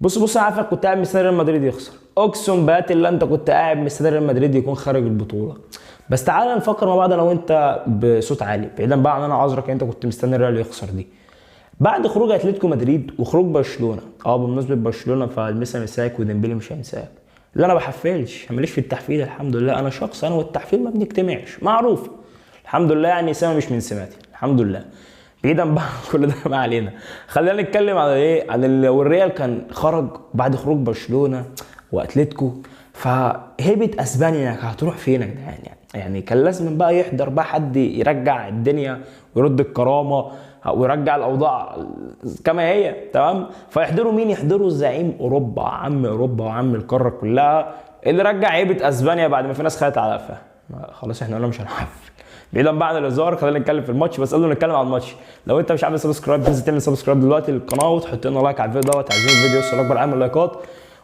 بص عارفك كنت قاعد مستني ريال مدريد يخسر، اقسم بالله انت كنت قاعد مستني ريال مدريد يكون خارج البطوله. بس تعالى نفكر مع بعض انا وانت بصوت عالي، بعيدا بقى عن انا عذرك انت كنت مستني الريال يخسر دي. بعد خروج اتلتيكو مدريد وخروج برشلونه، بمناسبه برشلونه فالميسي مساك وديمبلي مش هينساك. لا انا بحفلش، ماليش في التحفيل الحمد لله، انا شخص انا والتحفيل ما بنجتمعش، معروف الحمد لله، يعني سما مش من سماتي الحمد لله. بعيدا بقى كل ده ما علينا، خلينا نتكلم على ايه، عن والريال كان خرج بعد خروج برشلونه واتلتيكو، فهيبه اسبانيا هتروح فين يا جدعان؟ يعني كان لازم بقى يحضر بقى حد يرجع الدنيا ويرد الكرامه ويرجع الاوضاع كما هي تمام. فيحضروا مين؟ يحضروا زعيم اوروبا، عم اوروبا وعم القاره كلها، اللي رجع هيبه اسبانيا بعد ما في ناس خدت على قفاها. خلاص احنا قلنا مش هنحفل. بعيدا بقى عن الهزار خلينا نتكلم في الماتش، بس قبل ما نتكلم عن الماتش لو انت مش عامل سبسكرايب تنزل تعمل سبسكرايب دلوقتي للقناه وتحط لنا لايك على الفيديو دوت، عايزين الفيديو يوصل لاكبر عدد من اللايكات،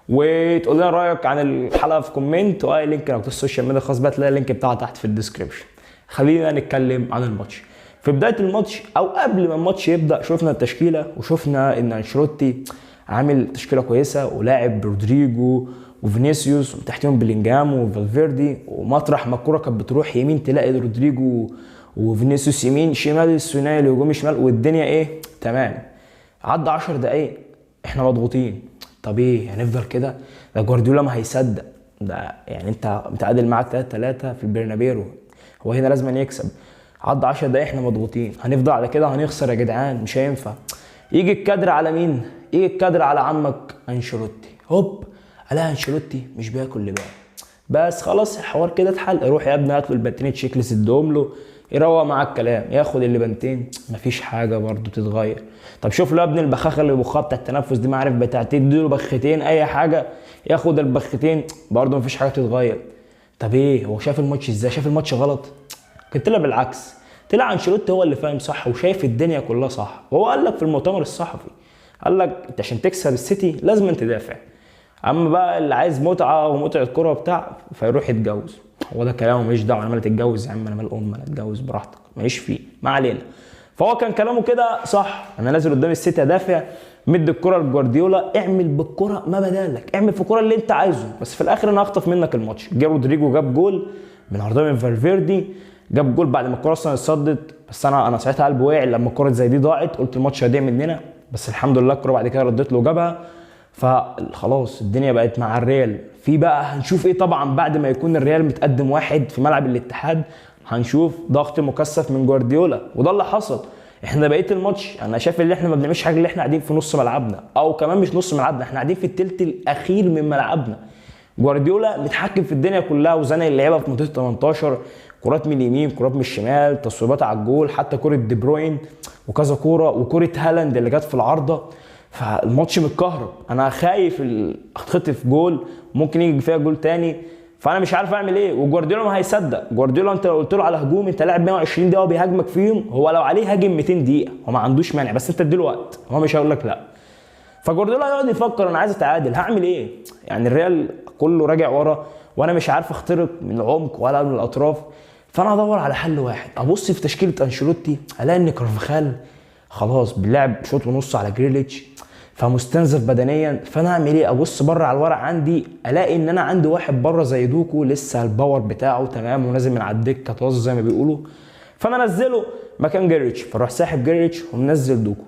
وتقول لنا رايك عن الحلقه في كومنت، واي لينك لو السوشيال ميديا الخاص بقى تلاقي اللينك بتاعها تحت في الديسكربشن. خلينا نتكلم عن الماتش. في بدايه الماتش او قبل ما الماتش يبدا شفنا التشكيله، وشفنا ان انشيلوتي عامل تشكيله كويسه ولاعب رودريجو وفينيسيوس وتحتهم بلينجهام وفالفيردي، ومطرح ما الكوره كانت بتروح يمين تلاقي رودريجو وفينيسيوس يمين، شمال الثنائي هجومي شمال، والدنيا ايه تمام. عدى 10 دقايق احنا مضغوطين، طب ايه هنفضل كده؟ ده جوارديولا ما هيصدق، ده يعني انت متعادل معاك 3-3 في البرنابيرو، هو هنا لازم يكسب. عدى 10 دقايق احنا مضغوطين، هنفضل على كده هنخسر يا جدعان، مش هينفع. يجي الكادر على مين؟ يجي الكادر على عمك انشيلوتي، هوب الاقي انشيلوتي مش بياكل لبان. بس خلاص الحوار كده اتحل، روح يا ابني هات له البنتين تشيك ليست ادهم له، يروق معاك الكلام، ياخد اللبنتين مفيش حاجه برضه بتتغير. طب شوف له يا ابني البخاخه اللي بخها بتاع التنفس دي، ما عارف بتاعتين، اديله بختين اي حاجه ياخد البختين برضه مفيش حاجه تتغير. طب ايه هو شاف الماتش ازاي؟ شاف الماتش غلط؟ كنت طلع بالعكس، طلع انشيلوتي هو اللي فاهم صح وشايف الدنيا كلها صح، وهو قال لك في المؤتمر الصحفي، قال لك انت عشان تكسب السيتي لازم تدافع، اما بقى اللي عايز متعه ومتعه كوره وبتاع فيروح يتجوز. هو ده كلامه، ماليش دعوه، انا مالي تتجوز يا عم، انا مال انا اتجوز براحتك ماليش فيه، ما علينا. فهو كان كلامه كده صح، انا نازل قدام السيتي ادافع، مد الكره لجوارديولا، اعمل بالكره ما بدالك، اعمل في الكره اللي انت عايزه، بس في الاخر انا هخطف منك الماتش. جه رودريجو جاب جول من عرضيه من فالفيردي، جاب جول بعد ما الكره اصلا اتصدت، بس انا ساعتها قلبي وقع لما الكره زي دي ضاعت، قلت الماتش هيضيع مننا، بس الحمد لله الكره بعد كده ردت له وجابها. فخلاص الدنيا بقت مع الريال. في بقى هنشوف ايه طبعا بعد ما يكون الريال متقدم 1 في ملعب الاتحاد، هنشوف ضغط مكثف من جوارديولا، وده اللي حصل. احنا بقيه الماتش انا شايف ان احنا ما بنعملش حاجه، اللي احنا قاعدين في نص ملعبنا، او كمان مش نص ملعبنا، احنا قاعدين في الثلث الاخير من ملعبنا. جوارديولا متحكم في الدنيا كلها وزنق اللعيبه في منطقه 18، كرات من اليمين كرات من الشمال، تصويبات على الجول، حتى كره دي بروين وكذا كوره، وكره هالاند اللي جت في العارضه. فالماتش متكهرب، انا خايف اتخطف جول ممكن يجي فيها جول تاني، فانا مش عارف اعمل ايه. وجوارديولا ما هيصدق، جوارديولا انت لو قلت له على هجوم انت لاعب 120 دقيقه وبيهاجمك فيهم، هو لو عليه هاجم 200 دقيقه هو ما عندوش مانع، بس انت اديله وقت هو مش هيقول لك لا. فجوارديولا يقعد يفكر انا عايز اتعادل هعمل ايه؟ يعني الريال كله راجع ورا وانا مش عارف اخترق من العمق ولا من الاطراف، فانا هدور على حل واحد. ابص في تشكيله انشيلوتي الاقي ان كارفاخال خلاص بيلعب شوط ونص على جريليتش فمستنزف بدنيا، فانا اعمل ايه؟ ابص بره على الورق عندي الاقي ان انا عندي واحد بره زي دوكو لسه الباور بتاعه تمام ونازل من على الدكه طاز زي ما بيقولوا، فانا انزله مكان جريليتش، فاروح ساحب جريليتش ومنزل دوكو.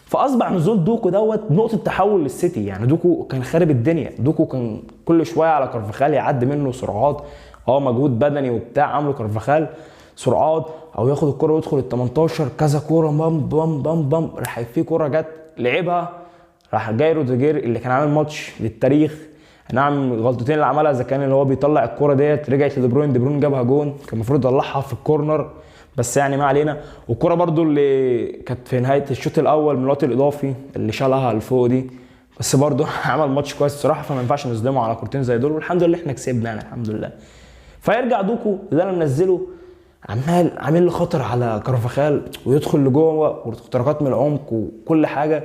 فاصبح نزول دوكو دوت نقطه تحول للسيتي. يعني دوكو كان خارب الدنيا، دوكو كان كل شويه على كارفاخال يعدي منه سرعات، مجهود بدني وبتاع عامله كارفاخال سرعات، او ياخد الكره ويدخل ال 18 كذا كوره بام بام بام بام، راح في كوره جت لعبها راح جاي روديجير اللي كان عامل ماتش للتاريخ، نعم الغلطتين اللي عملها اذا كان اللي هو بيطلع الكوره ديت رجعت لدي بروين، دي بروين جابها جون، كان المفروض يطلعها في الكورنر بس يعني ما علينا. والكوره برده اللي كانت في نهايه الشوط الاول من الوقت الاضافي اللي شالها لفوق دي، بس برده عمل ماتش كويس الصراحه، فما ينفعش نظلمه على كورتين زي دول، والحمد لله احنا كسبنا يعني الحمد لله. فيرجع دوكو اللي انا منزله عامل له خطر على كارفاخال ويدخل لجوه واختراقات من العمق وكل حاجه،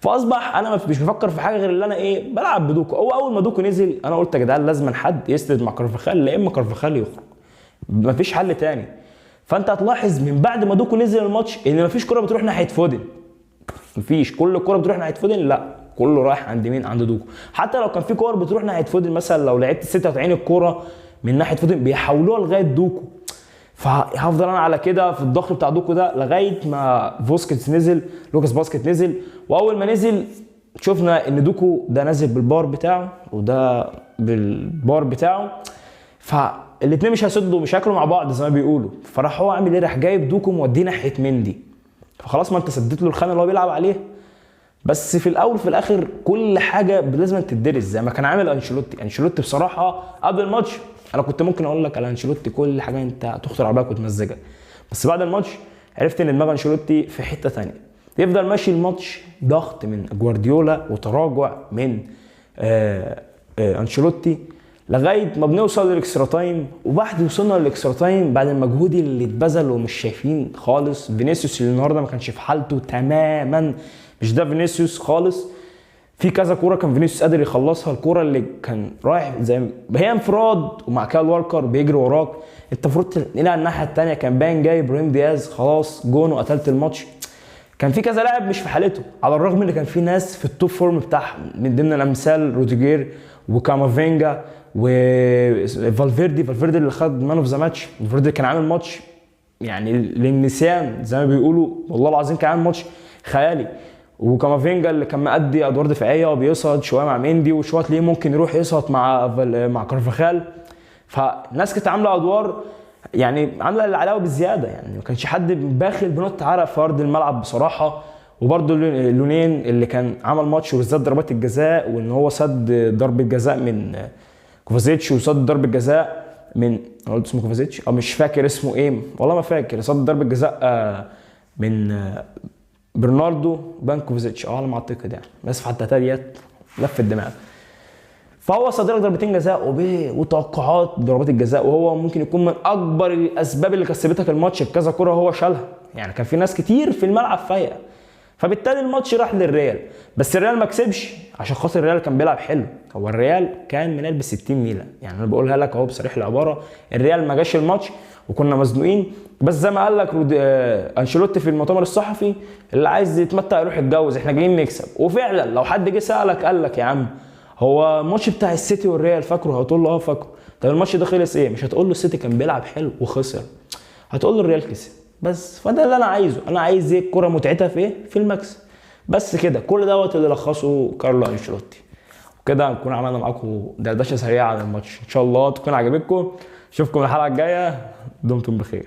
فاصبح انا مش بفكر في حاجه غير اللي انا ايه بلعب بدوكو. هو اول ما دوكو نزل انا قلت يا جدعان لازم حد يسند مع كارفاخال، لا اما كارفاخال يخرج مفيش حل تاني. فانت هتلاحظ من بعد ما دوكو نزل الماتش ان مفيش كره بتروح ناحيه فودن، مفيش، كل الكره بتروح ناحيه فودن، لا كله رايح عند مين؟ عند دوكو. حتى لو كان في كور بتروح ناحيه فودن مثلا، لو لعبت 96 الكوره من ناحيه فودن بيحولوها لغايه دوكو. فهفضل انا على كده في الضغط بتاع دوكو ده لغايه ما فوسكيتس نزل، لوكاس باسكت نزل. واول ما نزل شفنا ان دوكو ده نازل بالبار بتاعه وده بالبار بتاعه، فالاثنين مش هيسدوا، مش هياكلوا مع بعض زي ما بيقولوا. فراح هو عامل ايه؟ راح جايب دوكو موديه ناحيه مندي. فخلاص ما انت سديت له الخانه اللي هو بيلعب عليها. بس في الاول في الاخر كل حاجه لازم تدرس زي ما كان عامل انشيلوتي بصراحه قبل الماتش انا كنت ممكن اقول لك على انشيلوتي كل حاجه انت تخطر على بالك وتمزجك، بس بعد الماتش عرفت ان دماغ انشيلوتي في حته ثانيه. يفضل ماشي الماتش ضغط من جوارديولا وتراجع من انشيلوتي لغايه ما بنوصل للاكسترا تايم. وبعد وصلنا للاكسترا تايم بعد المجهود اللي اتبذل ومش شايفين خالص فينيسيوس اللي النهارده ما كانش في حالته تماما، مش ده فينيسيوس خالص. في كذا كوره كان فينيسيوس قادر يخلصها، الكوره اللي كان رايح زي هي انفراد ومع كال والكر بيجري وراك، انت المفروض تنقلها على الناحيه الثانيه. كان باين جاي ابراهيم دياز خلاص جون وقتلت الماتش. كان في كذا لاعب مش في حالته، على الرغم ان كان في ناس في التوب فورم بتاعهم، من ضمن الامثال روديجير وكامافينجا وفالفيردي اللي خد مان اوف ذا ماتش. فالفيردي كان عامل ماتش يعني للنسيان زي ما بيقولوا، والله العظيم كان عامل ماتش خيالي. وكامافينجا اللي كان مأدي ادوار دفاعيه وبيصعد شويه مع ميندي وشويه ليه ممكن يروح يصعد مع كارفاخال. فالناس كانت عامله ادوار يعني عامله اللي عليها بالزياده، يعني ما كانش حد باخل بنط عرق في ارض الملعب بصراحه. وبرده لونين اللي كان عمل ماتش وبالذات ضربات الجزاء، وان هو سد ضربه جزاء من كوفازيتش وصد ضربه جزاء من قلت اسمه كوفازيتش مش فاكر اسمه ايه والله ما فاكر، صد ضربه جزاء من برناردو بانكوفيتش على ما اعتقد يعني، بس حتى ديت لف الدماغ. فهو صدر ضربتين جزاء وتوقعات ضربات الجزاء، وهو ممكن يكون من اكبر الاسباب اللي كسبتك الماتش بكذا كره هو شالها. يعني كان في ناس كتير في الملعب فايقه، فبالتالي الماتش راح للريال. بس الريال ما كسبش عشان خاطر الريال كان بيلعب حلو، هو الريال كان منال ب 60 نيله. يعني انا بقولها لك اهو بصريح العباره، الريال ما جاش الماتش وكنا مزنوقين. بس زي ما قال لك انشيلوتي في المؤتمر الصحفي، اللي عايز يتمتع يروح يتجوز، احنا جايين نكسب. وفعلا لو حد جه سالك قال لك يا عم هو الماتش بتاع السيتي والريال فاكره؟ هتقول له اه فاكره. طب الماتش ده خلص ايه؟ مش هتقول له السيتي كان بيلعب حلو وخسر، هتقول له الريال كسب بس. فده اللي انا عايزه، انا عايز ايه؟ الكوره متعتها في ايه؟ في المكسب بس كده. كل دوت اللي لخصه كارلو انشيلوتي. وكده نكون عملنا معاكم دردشه سريعه عن الماتش، ان شاء الله تكون عجبتكم. اشوفكم الحلقه الجايه، دمتم بخير.